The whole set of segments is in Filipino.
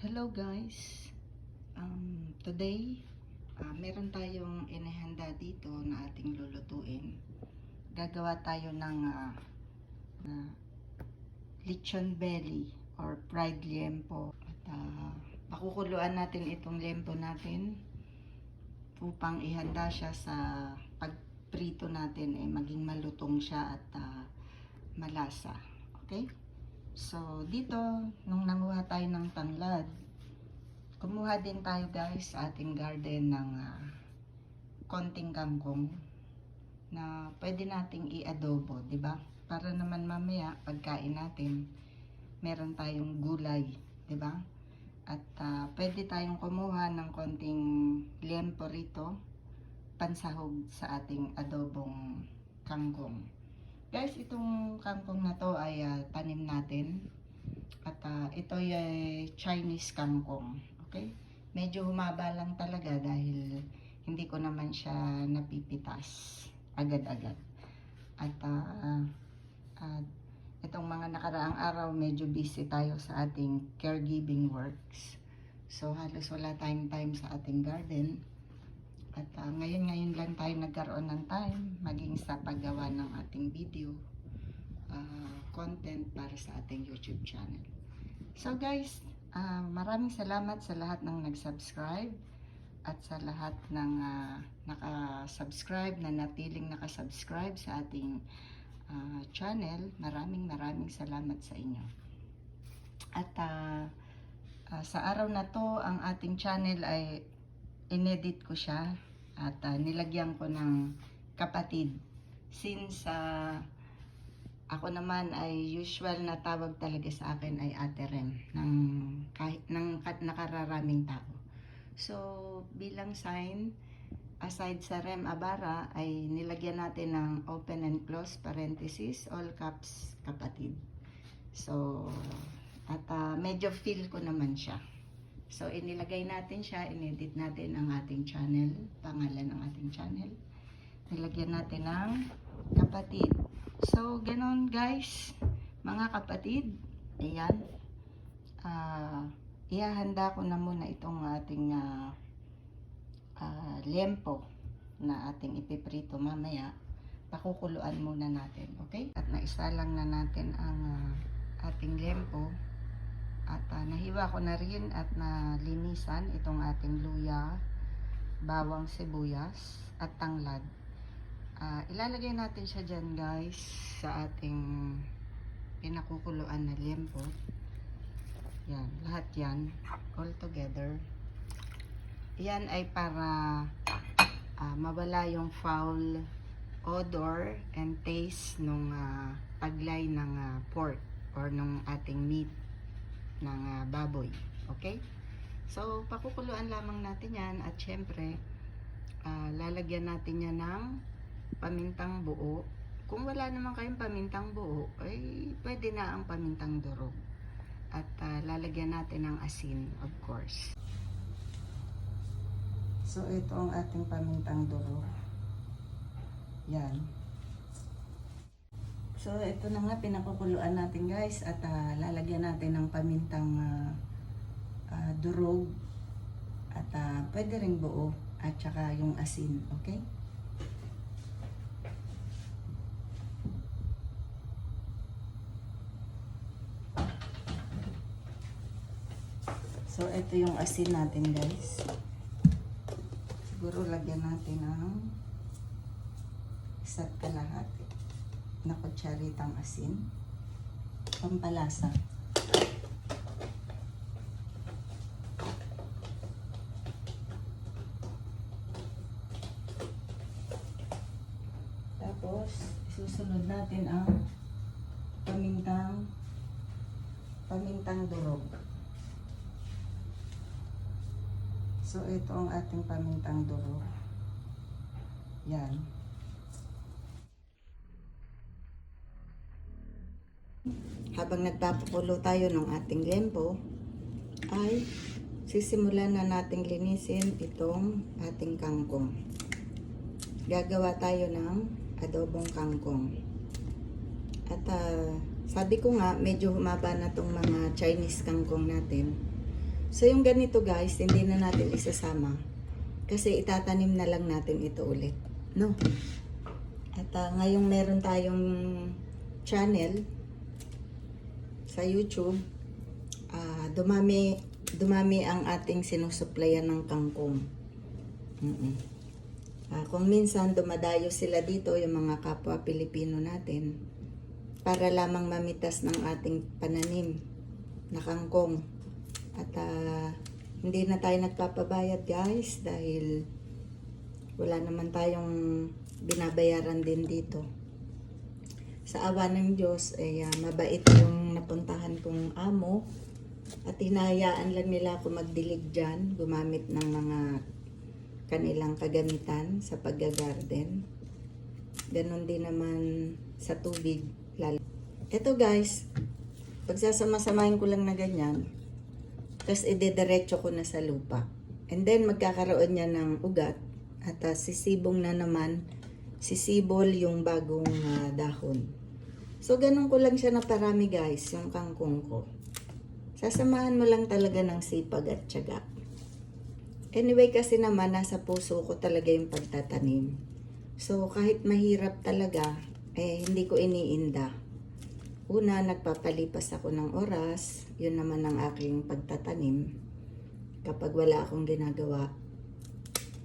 Hello guys, today meron tayong inihanda dito na ating lulutuin. Gagawa tayo ng lechon belly or fried liempo. At pakukuluan natin itong liempo natin upang ihanda siya sa pagprito natin maging malutong siya at malasa. Okay? So, dito, nung nanguha tayo ng tanglad, kumuha din tayo guys sa ating garden ng konting kangkong na pwede nating i-adobo, di ba? Para naman mamaya, pagkain natin, meron tayong gulay, di ba? At pwede tayong kumuha ng konting liempo rito, pansahog sa ating adobong kangkong. Guys, itong kangkong na to ay tanim natin at ito ay Chinese kangkong, okay? Medyo humaba lang talaga dahil hindi ko naman siya napipitas agad-agad. At itong mga nakaraang araw medyo busy tayo sa ating caregiving works. So halos wala tayong time sa ating garden. At ngayon lang tayo nagkaroon ng time maging sa paggawa ng ating video content para sa ating YouTube channel. So guys, maraming salamat sa lahat ng nag-subscribe at sa lahat ng naka-subscribe, na natiling naka-subscribe sa ating channel. Maraming salamat sa inyo. At sa araw na to, ang ating channel ay inedit ko siya at nilagyan ko ng kapatid, since ako naman ay usual na tawag talaga sa akin ay Ate Rem ng nakararaming tao. So bilang sign, aside sa Rem Abara, ay nilagyan natin ng open and close parenthesis, all caps, kapatid. So at medyo feel ko naman siya. So, inilagay natin siya, inedit natin ang ating channel, pangalan ng ating channel. Nilagyan natin ng kapatid. So, ganon guys, mga kapatid. Ayan. Ihahanda ko na muna itong ating liempo na ating ipiprito mamaya. Pakukuluan muna natin, okay? At naisalang na natin ang ating liempo. At nahiwa ko na rin at nalinisan itong ating luya, bawang sibuyas at tanglad. Ilalagay natin siya dyan guys sa ating pinakukuluan na liempo. Yan, lahat yan all together. Yan ay para mawala yung foul odor and taste nung taglay ng pork or nung ating meat ng baboy. Okay? So, pakukuluan lamang natin yan at syempre, lalagyan natin yan ng pamintang buo. Kung wala naman kayong pamintang buo, ay pwede na ang pamintang durog. At lalagyan natin ng asin, of course. So, ito ang ating pamintang durog. Yan. So, ito na nga, pinakukuluan natin guys at lalagyan natin ng pamintang durog at pwede rin buo at saka yung asin, okay? So, ito yung asin natin guys. Siguro lagyan natin ng isa't kalahati na kutsaritang asin, pampalasa. Tapos susunod natin ang pamintang durog. So ito ang ating pamintang durog. Yan. Habang nagpapakulo tayo ng ating liempo, ay sisimulan na nating linisin itong ating kangkong. Gagawa tayo ng adobong kangkong. At sabi ko nga, medyo humaba na tong mga Chinese kangkong natin. So yung ganito guys, hindi na natin isasama. Kasi itatanim na lang natin ito ulit. No? At ngayong meron tayong channel sa YouTube, dumami ang ating sinusuplayan ng kangkong. Kung minsan dumadayo sila dito, yung mga kapwa Pilipino natin, para lamang mamitas ng ating pananim na kangkong. At hindi na tayo nagpapabayad guys dahil wala naman tayong binabayaran din dito. Sa awa ng Diyos ay mabait yung napuntahan kong amo at hinahayaan lang nila ako magdilig dyan, gumamit ng mga kanilang kagamitan sa paggagarden. Ganon din naman sa tubig. Ito guys, pagsasama-samahin ko lang na ganyan, tapos idediretso ko na sa lupa. And then magkakaroon niya ng ugat at sisibong na naman, sisibol yung bagong dahon. So ganun ko lang siya na parami guys, yung kangkong ko. Sasamahan mo lang talaga ng sipag at tiyaga. Anyway kasi naman nasa puso ko talaga yung pagtatanim. So kahit mahirap talaga, hindi ko iniinda. Una, nagpapalipas ako ng oras, yun naman ang aking pagtatanim kapag wala akong ginagawa.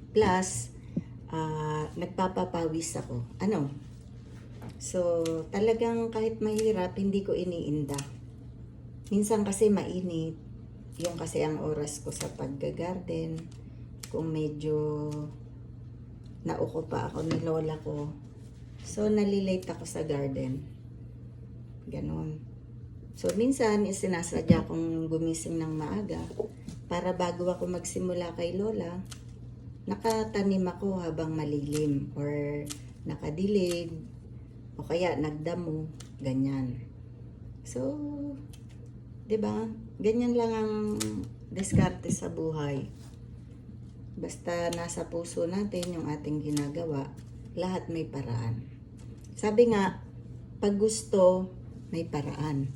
Plus, nagpapapawis ako. So, talagang kahit mahirap, hindi ko iniinda. Minsan kasi mainit, yung kasi ang oras ko sa paggagarden, kung medyo nauko pa ako ni lola ko, so nalilate ako sa garden. Ganon. So, minsan, sinasadya kong gumising ng maaga para bago ako magsimula kay Lola, nakatanim ako habang malilim or nakadilig o kaya nagdamo, ganyan. So, 'di ba? Ganyan lang ang diskarte sa buhay. Basta nasa puso natin yung ating ginagawa, lahat may paraan. Sabi nga, pag gusto, may paraan.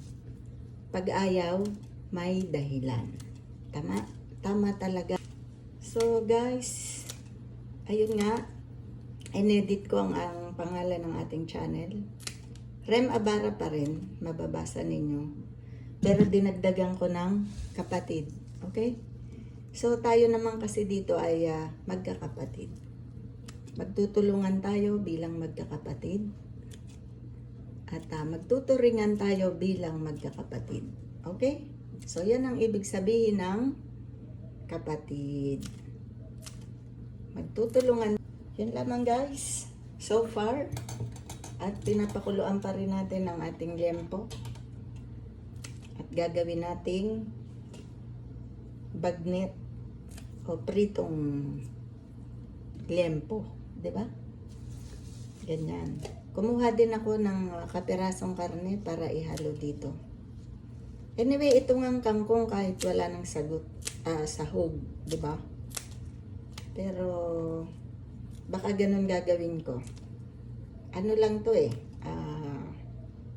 Pag ayaw, may dahilan. Tama? Tama talaga. So guys, ayun nga, inedit ko ang pangalan ng ating channel. Rem Abara pa rin, mababasa ninyo. Pero dinagdagan ko ng kapatid. Okay? So tayo naman kasi dito ay magkakapatid. Magtutulungan tayo bilang magkakapatid. At magtuturingan tayo bilang magkakapatid. Okay? So, yan ang ibig sabihin ng kapatid. Magtutulungan. Yan lamang guys. So far. At pinapakuluan pa rin natin ang ating liempo. At gagawin nating bagnet o pritong liempo. Diba? Ganyan. Kumuha din ako ng kapirasong karne para ihalo dito. Anyway, ito nga kangkong kahit wala ng sahog, di ba? Pero, baka ganun gagawin ko. Ano lang to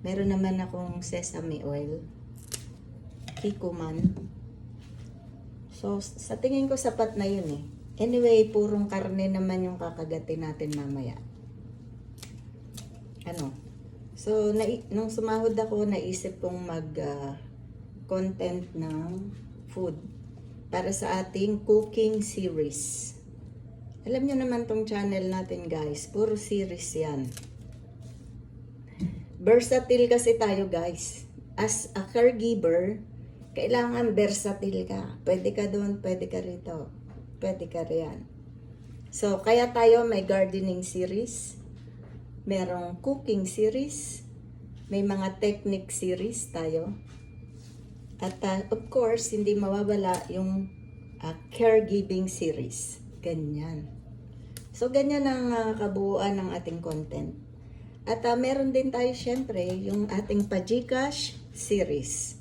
meron naman akong sesame oil. Kikuman. So, sa tingin ko sapat na yun Anyway, purong karne naman yung kakagatin natin mamaya. So, nung sumahod ako, naisip kong mag-content ng food para sa ating cooking series. Alam nyo naman tong channel natin guys, puro series yan. Versatile kasi tayo guys. As a caregiver, kailangan versatile ka. Pwede ka doon, pwede ka rito, pwede ka riyan. So, kaya tayo may gardening series, merong cooking series, may mga technique series tayo. At of course, hindi mawawala yung caregiving series. Ganyan. So, ganyan ang kabuuan ng ating content. At meron din tayo syempre yung ating Pagcash series.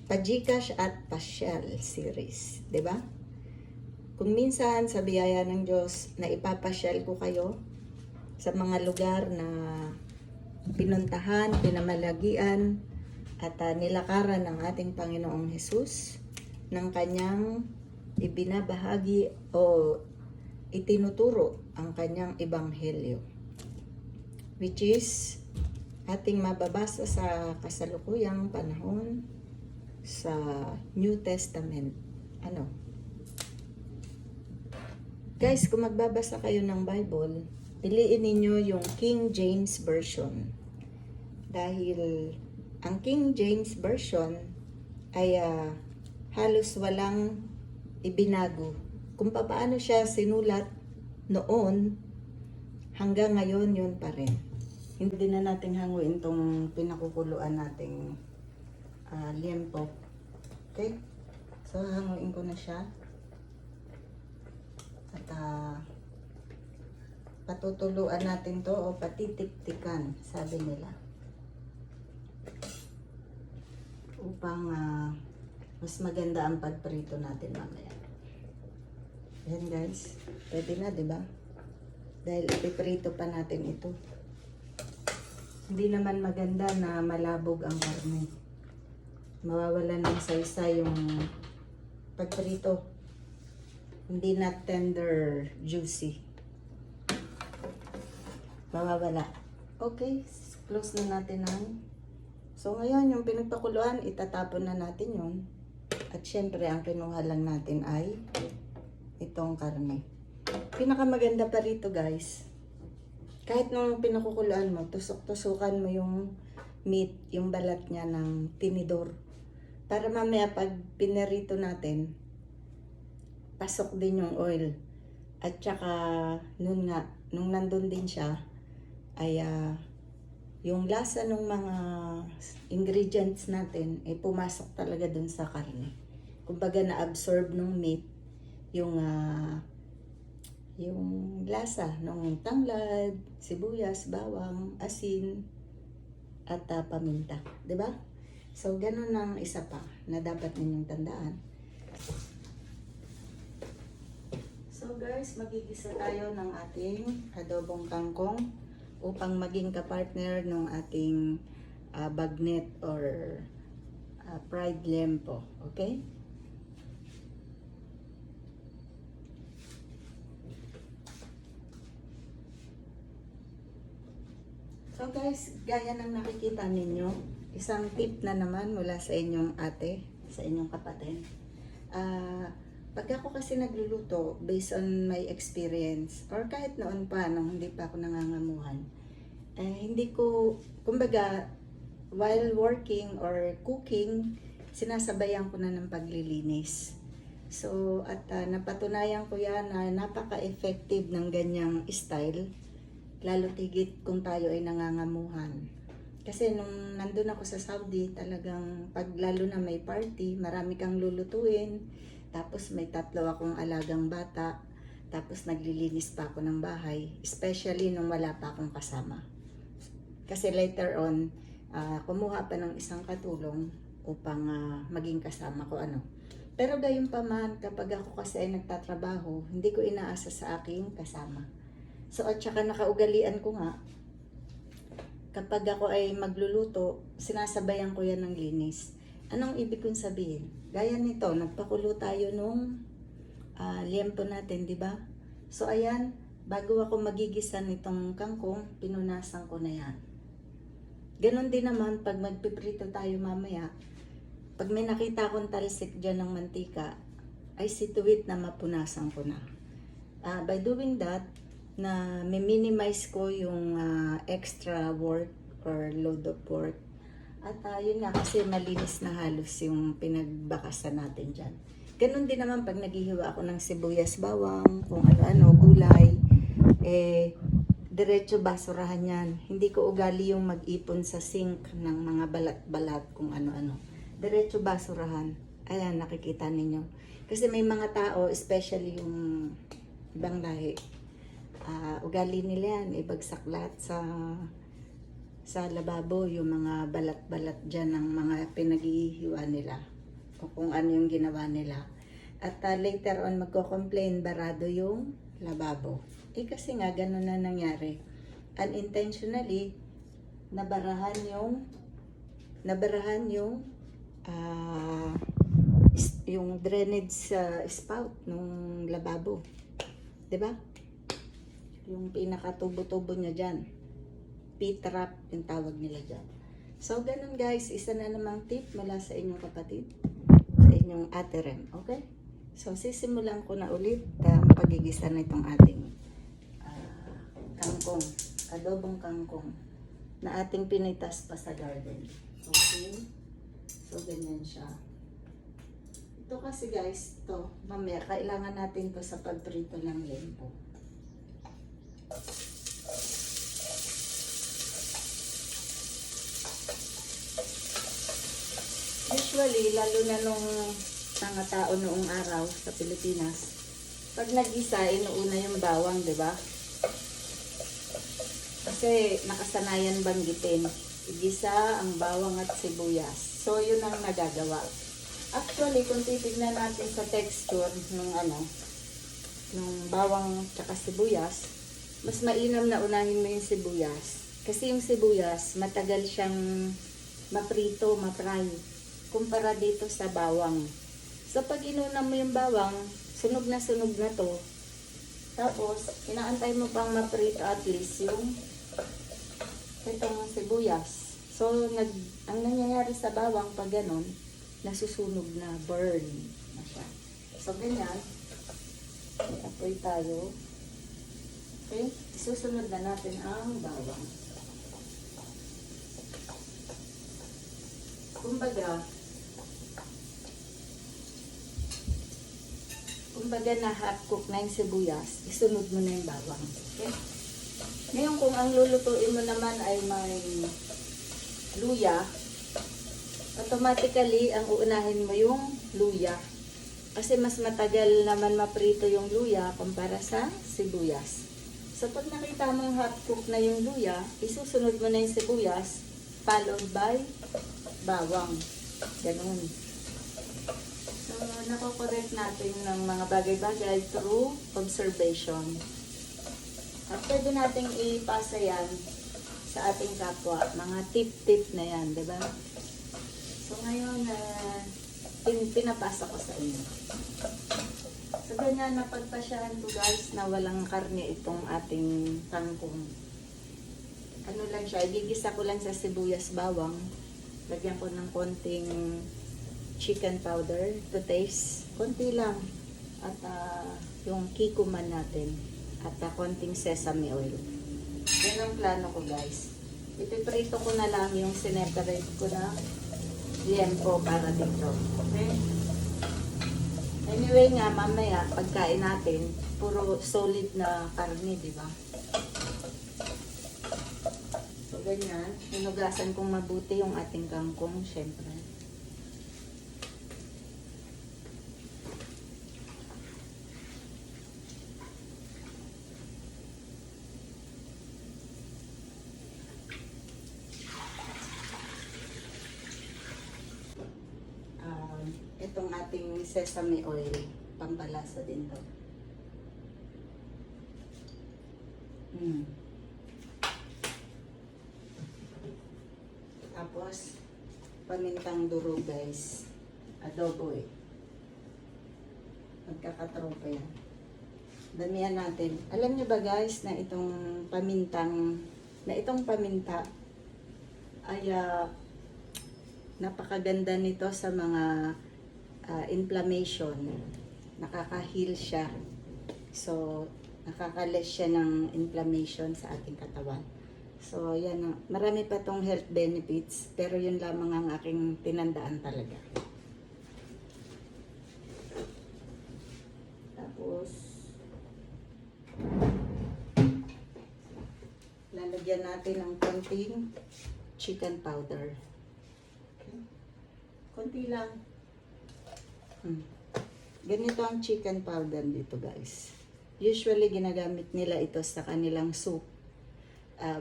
Pagcash at Pasyal series. 'Di ba? Kung minsan sa biyaya ng Diyos na ipapasyal ko kayo sa mga lugar na pinuntahan, pinamalagian, at nilakaran ng ating Panginoong Hesus, ng kanyang ibinabahagi o itinuturo ang kanyang ebanghelyo, which is ating mababasa sa kasalukuyang panahon sa New Testament. Guys, kung magbabasa kayo ng Bible, piliin ninyo yung King James Version. Dahil ang King James Version ay halos walang ibinago. Kung paano siya sinulat noon, hanggang ngayon yun pa rin. Hindi na natin hanguin tong pinakukuluan nating liempo. Okay? So, hanguin ko na siya. At patutuluan natin to o patitik-tikan, sabi nila. Upang mas maganda ang pagprito natin mamaya. Ayan guys, pwede na, di ba? Dahil ipiprito pa natin ito. Hindi naman maganda na malabog ang karne. Mawawalan ng saysay yung pagprito. Hindi na tender, juicy. Mawawala. Okay, close na natin ang. So ngayon, yung pinagpakuluan, itatapon na natin yun. At syempre, ang kinuha lang natin ay itong karne. Pinakamaganda pa rito guys, kahit nung pinakukuluan mo, tusok-tusukan mo yung meat, yung balat niya ng tinidor. Para mamaya pag pinarito natin, pasok din yung oil. At saka, nung nandun din siya, ay yung lasa ng mga ingredients natin, ay pumasok talaga dun sa karne. Kumbaga na-absorb ng meat, yung lasa ng tanglad, sibuyas, bawang, asin, at paminta. 'Di ba? So, ganun ang isa pa na dapat ninyong tandaan. So guys, magigisa tayo ng ating adobong kangkong upang maging kapartner ng ating bagnet or fried liempo. Okay? So guys, gaya ng nakikita ninyo, isang tip na naman mula sa inyong ate, sa inyong kapatid. Pag ako kasi nagluluto, based on my experience, or kahit noon pa, nung hindi pa ako nangangamuhan, hindi ko, kumbaga, while working or cooking, sinasabayan ko na ng paglilinis. So, at napatunayan ko yan na napaka-effective ng ganyang style, lalo tigit kung tayo ay nangangamuhan. Kasi nung nandun ako sa Saudi, talagang pag lalo na may party, marami kang lulutuin, tapos may 3 akong alagang bata, tapos naglilinis pa ako ng bahay, especially nung wala pa akong kasama. Kasi later on, kumuha pa ng isang katulong upang maging kasama ko Pero gayon pa man, kapag ako kasi ay nagtatrabaho, hindi ko inaasa sa aking kasama. So at saka nakaugalian ko nga, kapag ako ay magluluto, sinasabayan ko yan ng linis. Anong ibig kong sabihin? Gaya nito, nagpakulo tayo nung liempo natin, di ba? So ayan, bago ako magigisa nitong kangkong, pinunasan ko na yan. Ganon din naman, pag magpiprito tayo mamaya, pag may nakita akong talsik dyan ng mantika, ay situwit na mapunasan ko na. By doing that, na minimize ko yung extra work or load of work. At yun nga kasi malinis na halos yung pinagbakasan natin dyan. Ganon din naman pag naghihiwa ako ng sibuyas, bawang, kung ano-ano, gulay, diretso basurahan yan. Hindi ko ugali yung mag-ipon sa sink ng mga balat-balat kung ano-ano. Diretso basurahan. Ayan, nakikita ninyo. Kasi may mga tao, especially yung ibang lahi, ugali nila yan, ibagsak lahat sa lababo, yung mga balat-balat dyan ng mga pinaghihiwa nila o kung ano yung ginawa nila. At later on, magko-complain, barado yung lababo. Kasi nga, ganun na nangyari. Unintentionally, nabarahan yung drainage spout nung lababo. 'Di ba? Yung pinaka-tubo-tubo niya dyan. P-trap yung tawag nila dyan. So, ganun guys. Isa na namang tip mula sa inyong kapatid. Sa inyong ate Rem. Okay? So, sisimulan ko na ulit ang pagigisa na itong ating kangkong. Adobong kangkong na ating pinitas pa sa garden. Okay? So, ganyan siya. Ito kasi guys, ito, mamaya, kailangan natin to sa pagprito ng lempo. Usually, lalo na nung mga tao noong araw sa Pilipinas, pag nag-isa, inuuna yung bawang, di ba? Kasi nakasanayan banggitin. Igisa ang bawang at sibuyas. So, yun ang nagagawa. Actually, kung titignan natin sa texture ng nung bawang tsaka sibuyas, mas mainam na unahin mo yung sibuyas. Kasi yung sibuyas, matagal siyang maprito, mapray, kumpara dito sa bawang. So, pag inuna mo yung bawang, sunog na to. Tapos, inaantay mo pang maprito at least yung itong sibuyas. So, ang nangyayari sa bawang pag ganun, nasusunog na, burn na siya. So, ganyan. May apoy tayo. Okay? Susunod na natin ang bawang. Kumbaga na half cook na yung sibuyas, isunod mo na yung bawang. Okay? Ngayon, kung ang lulutuin mo naman ay may luya, automatically, ang uunahin mo yung luya. Kasi mas matagal naman maprito yung luya kumpara sa sibuyas. So, pag nakita mong half cook na yung luya, isusunod mo na yung sibuyas, followed by bawang. Ganun. So, nakokorek natin ng mga bagay-bagay through observation. At pwede nating ipasa yan sa ating kapwa. Mga tip-tip na yan, di ba? So, ngayon, pinapasa ko sa inyo. So, ganyan, napagpasyahan ko guys na walang karne itong ating kangkong. Ano lang siya, igigisa ko lang sa sibuyas bawang. Lagyan ko ng konting chicken powder to taste. Konti lang. At yung kikuman natin. At konting sesame oil. Yan ang plano ko guys. Ipiprito ko na lang yung sineparate ko na liempo para dito. Okay? Anyway nga, mamaya, pagkain natin, puro solid na karne, di ba? So, ganyan. Hinugasan kong mabuti yung ating kangkong, syempre. Itong ating sesame oil, pampalasa din to. Tapos, pamintang duro guys. Adobo eh. Magkakatropa yan. Damihan natin. Alam nyo ba guys na itong paminta ay napakaganda nito sa mga inflammation. Nakaka-heal siya. So, nakaka-less siya ng inflammation sa ating katawan. So, yan. Marami pa tong health benefits, pero yun lamang ang aking tinandaan talaga. Tapos, lalagyan natin ng konting chicken powder. Okay. Konti lang. Ganito ang chicken powder dito guys. Usually ginagamit nila ito sa kanilang soup,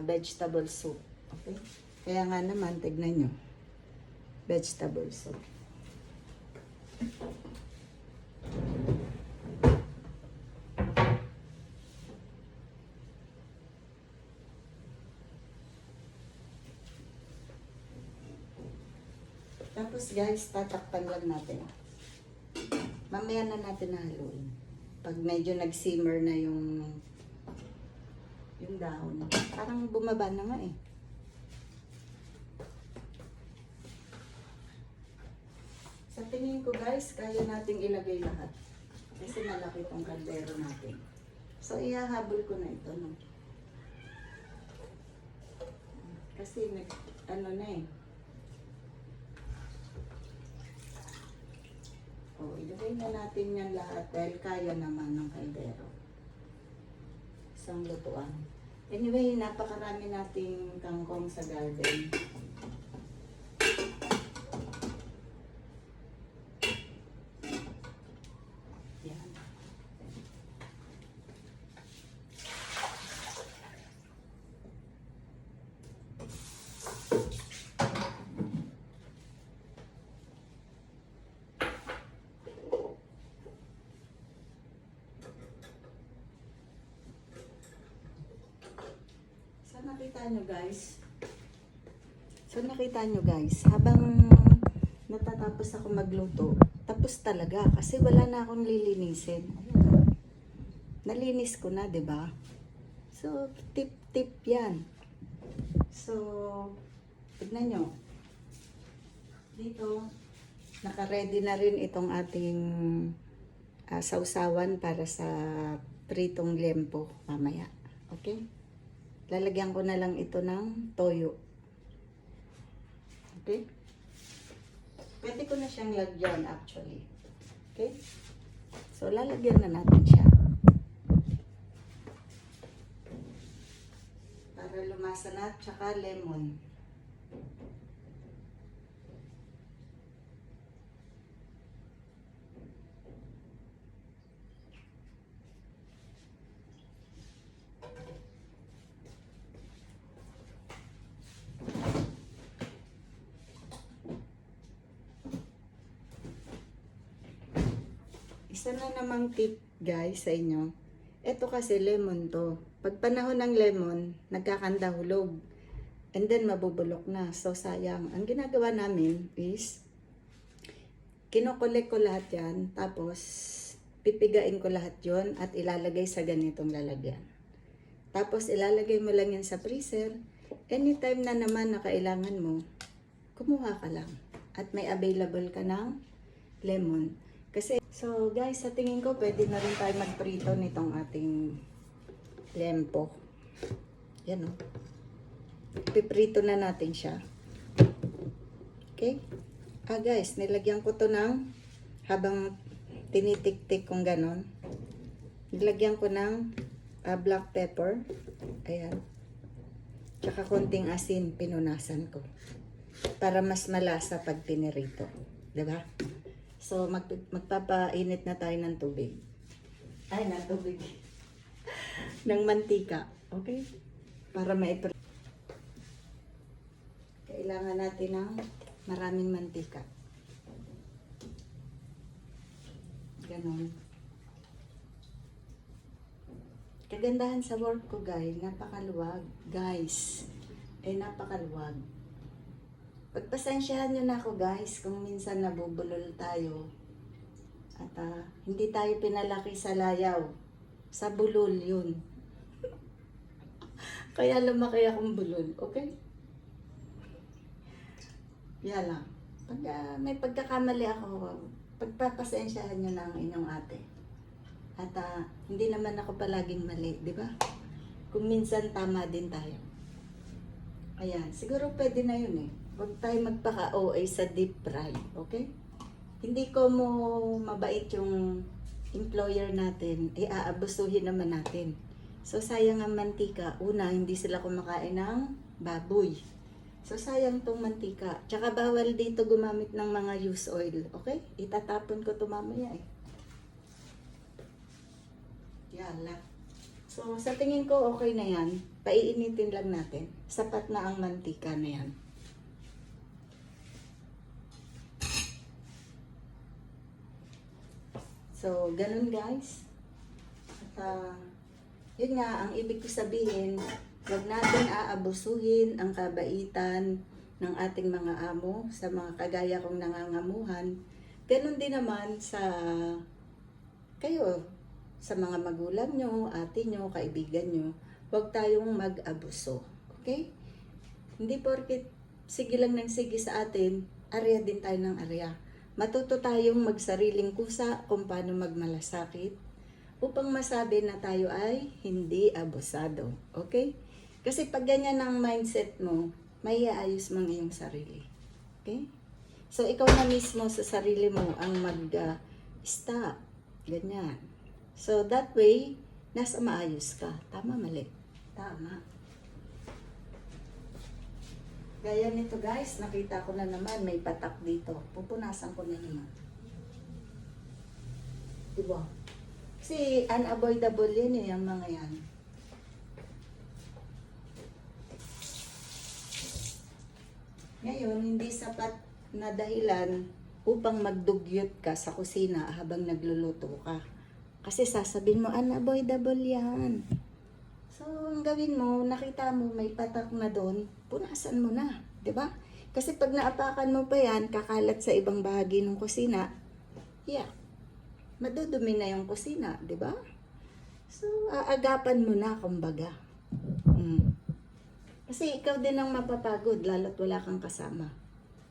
vegetable soup. Okay? Kaya nga naman, tignan nyo, vegetable soup. Tapos guys, tatakpan lang natin. Mamaya na natin haluin. Pag medyo nag-simmer na yung dahon. Parang bumaba na nga eh. Sa tingin ko guys, kaya nating ilagay lahat. Kasi malaki tong kaldero natin. So, ihahabol ko na ito, no? Kasi ano na eh. O, ilagay na natin yan lahat dahil kaya naman ng kaldero. Isang lutuan. Anyway, napakarami nating kangkong sa garden. Yan. Nakita nyo guys, habang natatapos ako magluto, tapos talaga kasi wala na akong lilinisin. Ayan. Nalinis ko na, 'di ba? So, tip 'yan. So, tignan nyo. Dito, naka-ready na rin itong ating sausawan para sa pritong liempo mamaya. Okay? Lalagyan ko na lang ito ng toyo. Okay? Pwede ko na siyang lagyan actually. Okay? So, lalagyan na natin siya. Para lumasa na, tsaka lemon. Isa na namang tip guys sa inyo. Ito kasi lemon to. Pag panahon ng lemon, nagkakanda hulog. And then mabubulok na. So sayang. Ang ginagawa namin is kinokolek ko lahat yan. Tapos pipigain ko lahat yon at ilalagay sa ganitong lalagyan. Tapos ilalagay mo lang yan sa freezer. Anytime na naman na kailangan mo, kumuha ka lang. At may available ka ng lemon. Kasi, so guys, sa tingin ko, pwede na rin tayo magprito nitong ating liempo. Yan o. Piprito na natin siya. Okay? Guys, nilagyan ko to ng, habang tinitik-tik kong ganon, nilagyan ko ng black pepper. Ayan. Tsaka konting asin, pinunasan ko. Para mas malasa pag pinirito. Diba? So, magpapainit na tayo ng tubig. Ay, ng tubig. ng mantika. Okay? Para maipre. Kailangan natin ng maraming mantika. Ganon. Kagandahan sa work ko, guys, napakaluwag. Guys, napakaluwag. Pagpasensyahan nyo na ako guys kung minsan nabubulol tayo at hindi tayo pinalaki sa layaw, sa bulol yun. Kaya lumaki akong bulol, okay? Yan lang. Pag may pagkakamali ako, pagpapasensyahan nyo na ang inyong ate. At hindi naman ako palaging mali, di ba? Kung minsan tama din tayo. Ayan, siguro pwede na yun eh. Huwag tayo magpaka-OA sa deep fry, okay? Hindi ko mo mabait yung employer natin, aabusuhin naman natin. So, sayang ang mantika. Una, hindi sila kumakain ng baboy. So, sayang tong mantika. Tsaka bawal dito gumamit ng mga used oil, okay? Itatapon ko to mamaya eh. Yan lang. So, sa tingin ko okay na yan. Paiinitin lang natin. Sapat na ang mantika na yan. So, ganun guys. At yun nga, ang ibig ko sabihin, huwag natin aabusuhin ang kabaitan ng ating mga amo sa mga kagaya kong nangangamuhan. Ganon din naman sa kayo, sa mga magulang nyo, ate nyo, kaibigan nyo, huwag tayong mag-abuso. Okay? Hindi porket sige lang ng sige sa atin, area din tayo ng area. Matuto tayong magsariling kusa kung paano magmalasakit upang masabi na tayo ay hindi abusado. Okay? Kasi pag ganyan ang mindset mo, may aayos mo ang iyong sarili. Okay? So, ikaw na mismo sa sarili mo ang mag-stop. Ganyan. So, that way, nasa maayos ka. Tama, mali? Tama. Gaya nito guys, nakita ko na naman, may patak dito. Pupunasan ko na naman. Diba? Kasi unavoidable yan eh, ang mga yan. Ngayon, hindi sapat na dahilan upang magdugyot ka sa kusina habang nagluluto ka. Kasi sasabihin mo, unavoidable yan. So, ang gawin mo, nakita mo may patak na doon, punasan mo na. 'Di ba? Kasi pag naapakan mo pa yan, kakalat sa ibang bahagi ng kusina, madudumi na yung kusina. 'Di ba? So, aagapan mo na, kumbaga. Kasi ikaw din ang mapapagod, lalo't wala kang kasama.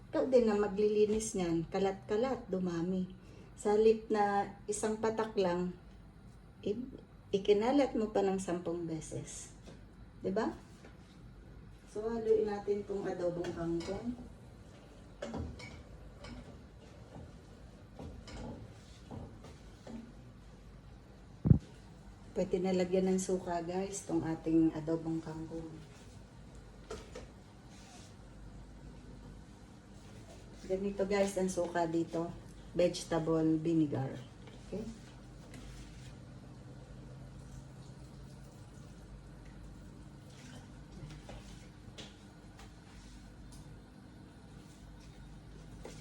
Ikaw din ang maglilinis niyan, kalat-kalat, dumami. Sa halip na isang patak lang, ikinalat mo pa ng 10 beses. 'Di ba? So, haluin natin itong adobong kangkong. Pwede nalagyan ng suka guys, itong ating adobong kangkong. Ganito guys ang suka dito. Vegetable vinegar. Okay?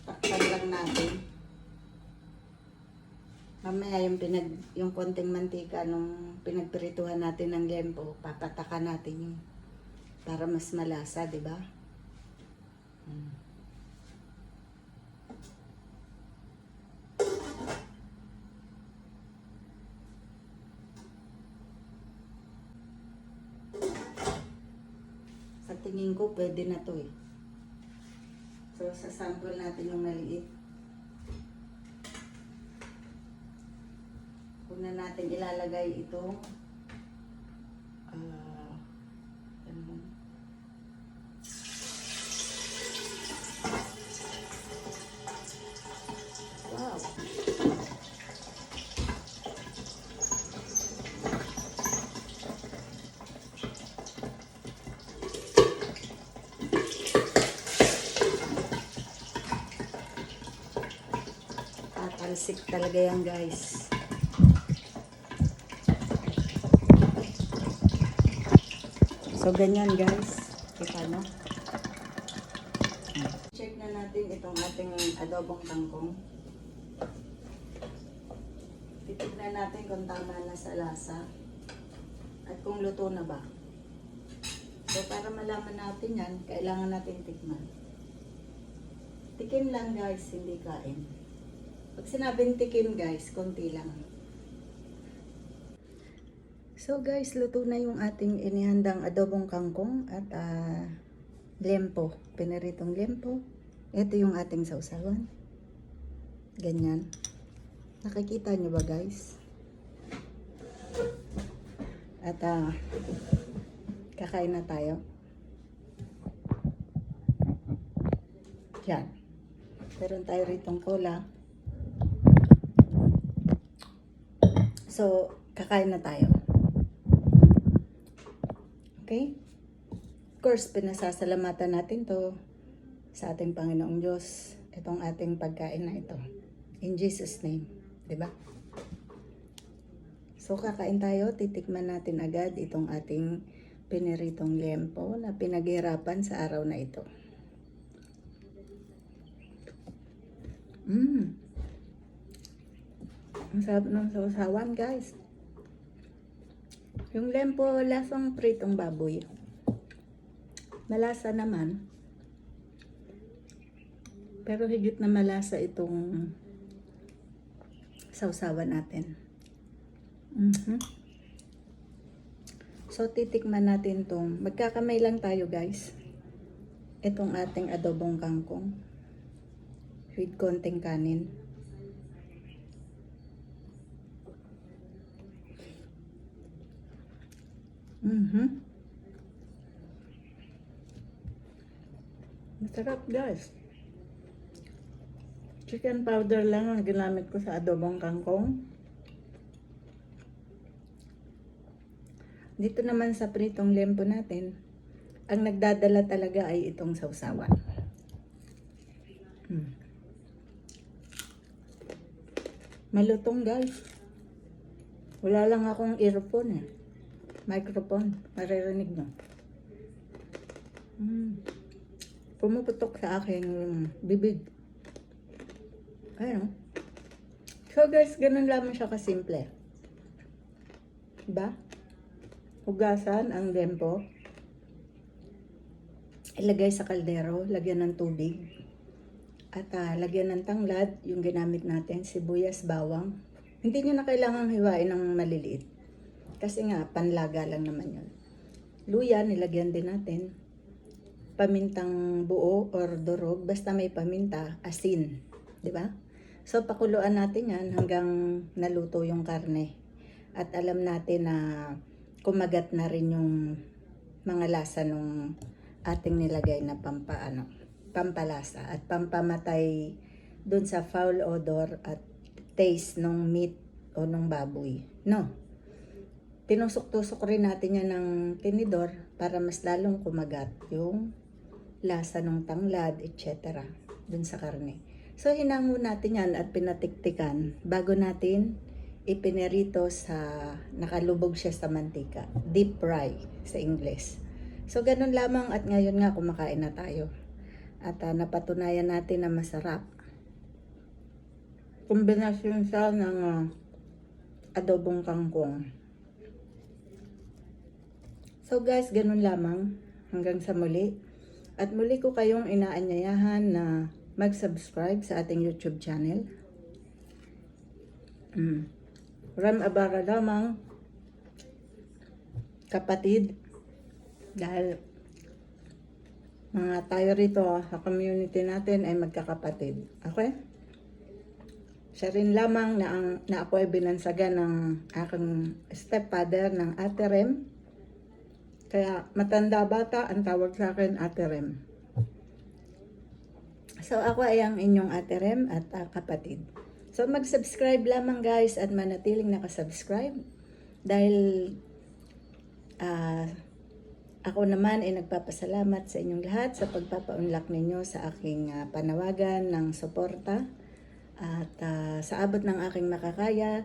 Takpan lang natin. Mamaya yung konting mantika nung pinagprituhan natin ng liempo, papatakan natin yung para mas malasa, 'di ba? Sa tingin ko, pwede na to eh. So, sasample natin yung maliit. Una natin ilalagay itong wow. Tatalsik talaga yan guys. So, ganyan guys. Kita no? Check na natin itong ating adobong kangkong. Titignan natin kung tama na sa lasa. At kung luto na ba. So, para malaman natin yan, kailangan natin tikman. Tikim lang guys, hindi kain. Pag sinabing tikim guys, konti lang. So guys, luto na yung ating inihandang adobong kangkong at liempo, pinaritong liempo. Ito yung ating sausawan. Ganyan. Nakikita nyo ba guys? At kakain na tayo. Yan. Meron tayo ritong cola. So, kakain na tayo. Okay? Of course, pinasasalamatan natin to sa ating Panginoong Diyos. Itong ating pagkain na ito. In Jesus' name. Diba? So, kakain tayo. Titikman natin agad itong ating piniritong liempo na pinaghirapan sa araw na ito. Ang sarap ng sausawan, guys. Yung liempo, lasang pritong baboy. Malasa naman. Pero higit na malasa itong sausawan natin. So, titikman natin tong, magkakamay lang tayo guys. Itong ating adobong kangkong with konting kanin. Masarap guys. Chicken powder lang ang ginamit ko sa adobong kangkong. Dito naman sa pritong lempo natin, ang nagdadala talaga ay itong sausawan. Malutong guys. Wala lang akong earphone eh. Microphone. Maririnig mo. Pumuputok sa aking bibig. Ayun. So guys, ganun lamang siya kasimple. Diba? Hugasan ang lempo. Ilagay sa kaldero, lagyan ng tubig. At lagyan ng tanglad, yung ginamit natin, sibuyas, bawang. Hindi nyo na kailangang hiwain ng maliliit. Kasi nga, panlaga lang naman yun. Luya, nilagyan din natin. Pamintang buo or durog, basta may paminta, asin. Diba? So, pakuluan natin yan hanggang naluto yung karne. At alam natin na kumagat na rin yung mga lasa nung ating nilagay na pampalasa at pampamatay dun sa foul odor at taste ng meat o ng baboy. No. Tinusok-tusok rin natin yan ng tinidor para mas lalong kumagat yung lasa ng tanglad, etc. dun sa karne. So, hinango natin yan at pinatiktikan bago natin ipinirito sa, nakalubog siya sa mantika. Deep fry sa English. So, ganun lamang at ngayon nga kumakain na tayo. At napatunayan natin na masarap. Kombinasyon siya ng adobong kangkong. So guys, ganun lamang. Hanggang sa muli. At muli ko kayong inaanyayahan na mag-subscribe sa ating YouTube channel. Ram Abara lamang, kapatid. Dahil mga tayo rito sa community natin ay magkakapatid. Okay? Siya rin lamang na ako ay binansagan ng aking stepfather ng Ate Rem. Kaya matanda bata ang tawag sa akin Ate Rem. So ako ay ang inyong Ate Rem at kapatid. So mag-subscribe lamang guys at manatiling nakasubscribe. Dahil ako naman ay nagpapasalamat sa inyong lahat sa pagpapaunlak ninyo sa aking panawagan ng suporta. At sa abot ng aking makakaya,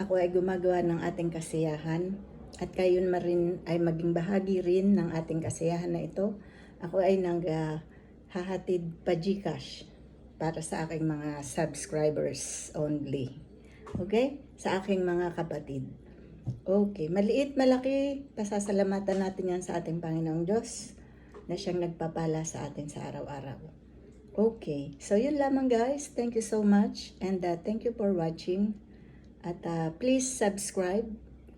ako ay gumagawa ng ating kasiyahan. At kayo rin ay maging bahagi rin ng ating kasiyahan na ito. Ako ay naghahatid pa GCash para sa aking mga subscribers only. Okay? Sa aking mga kapatid. Okay, maliit, malaki, pasasalamatan natin yan sa ating Panginoong Diyos na siyang nagpapala sa atin sa araw-araw. Okay, so yun lamang guys. Thank you so much and thank you for watching. At please subscribe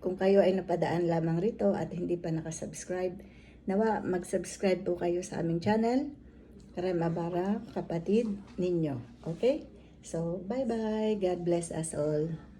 kung kayo ay napadaan lamang rito at hindi pa nakasubscribe. Nawa, mag-subscribe po kayo sa aming channel. Ram Abara, kapatid ninyo. Okay? So, bye-bye. God bless us all.